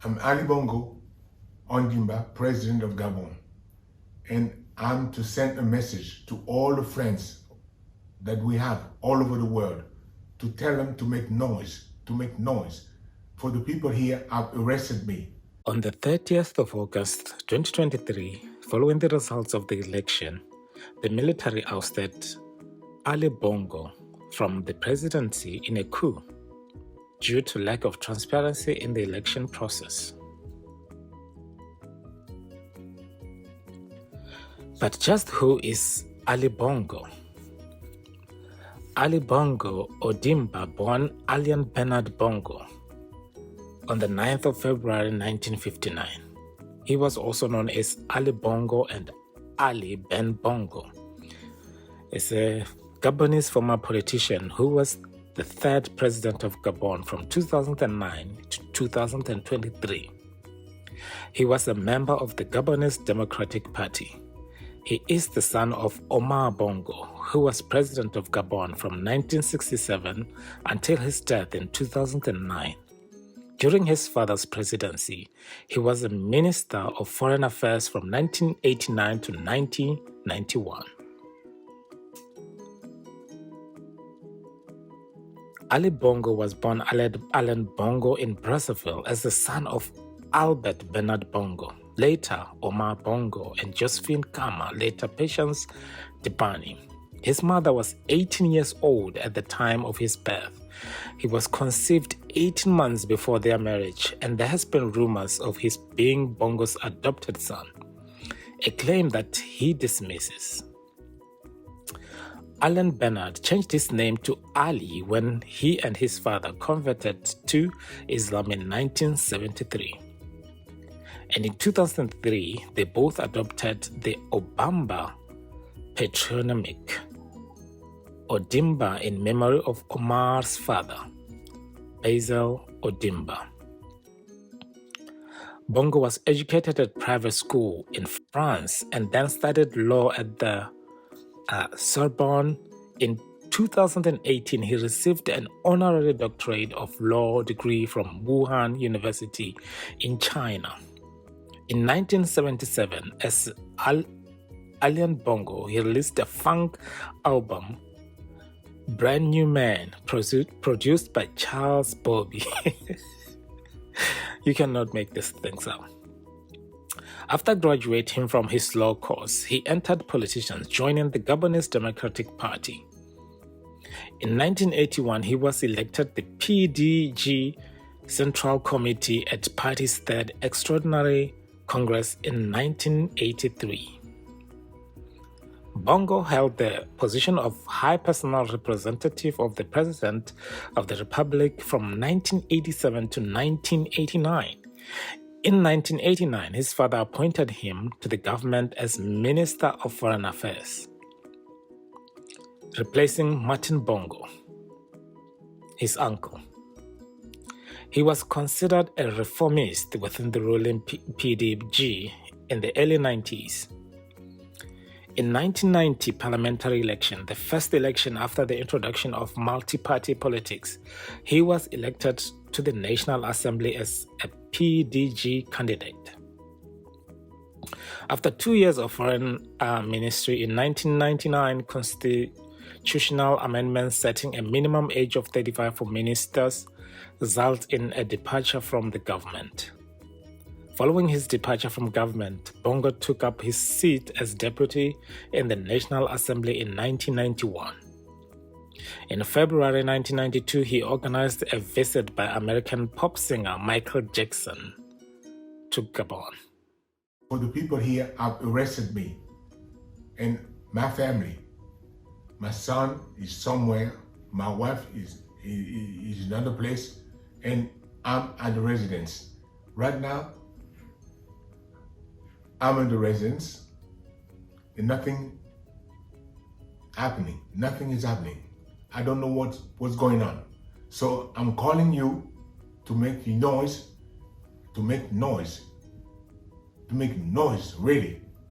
I'm Ali Bongo Ondimba, President of Gabon, and I'm to send a message to all the friends that we have all over the world to tell them to make noise, for the people here have arrested me. On the 30th of August 2023, following the results of the election, the military ousted Ali Bongo from the presidency in a coup due to lack of transparency in the election process. But just who is Ali Bongo? Ali Bongo Ondimba, born Alain Bernard Bongo on the 9th of February 1959. He was also known as Ali Bongo and Ali Ben Bongo. Is a Gabonese former politician who was the third president of Gabon from 2009 to 2023. He was a member of the Gabonese Democratic Party. He is the son of Omar Bongo, who was president of Gabon from 1967 until his death in 2009. During his father's presidency, he was a Minister of Foreign Affairs from 1989 to 1991. Ali Bongo was born Alain Bongo in Brazzaville as the son of Albert Bernard Bongo, later Omar Bongo, and Josephine Kama, later Patience Debani. His mother was 18 years old at the time of his birth. He was conceived 18 months before their marriage, and there has been rumors of his being Bongo's adopted son, a claim that he dismisses. Alain Bernard changed his name to Ali when he and his father converted to Islam in 1973. And in 2003, they both adopted the Obamba patronymic, Ondimba, in memory of Omar's father, Basil Ondimba. Bongo was educated at private school in France and then studied law at the Sorbonne. In 2018, he received an honorary doctorate of law degree from Wuhan University in China. In 1977, as Alain Bongo, he released a funk album, Brand New Man, produced by Charles Bobby. You cannot make these things up. After graduating from his law course, he entered politics, joining the Gabonese Democratic Party. In 1981, he was elected the PDG Central Committee at the party's third Extraordinary Congress in 1983. Bongo held the position of High Personal Representative of the President of the Republic from 1987 to 1989. In 1989, his father appointed him to the government as Minister of Foreign Affairs, replacing Martin Bongo, his uncle. He was considered a reformist within the ruling PDG in the early 90s. In 1990 parliamentary election, the first election after the introduction of multi-party politics, he was elected to the National Assembly as a PDG candidate. After 2 years of foreign ministry, in 1999, constitutional amendments setting a minimum age of 35 for ministers resulted in a departure from the government. Following his departure from government, Bongo took up his seat as deputy in the National Assembly in 1991. In February 1992, he organized a visit by American pop singer Michael Jackson to Gabon. For the people here have arrested me and my family. My son is somewhere, my wife is in another place, and I'm at the residence. Right now, I'm in the residence and nothing happening. Nothing is happening. I don't know what's going on. So I'm calling you to make noise, really.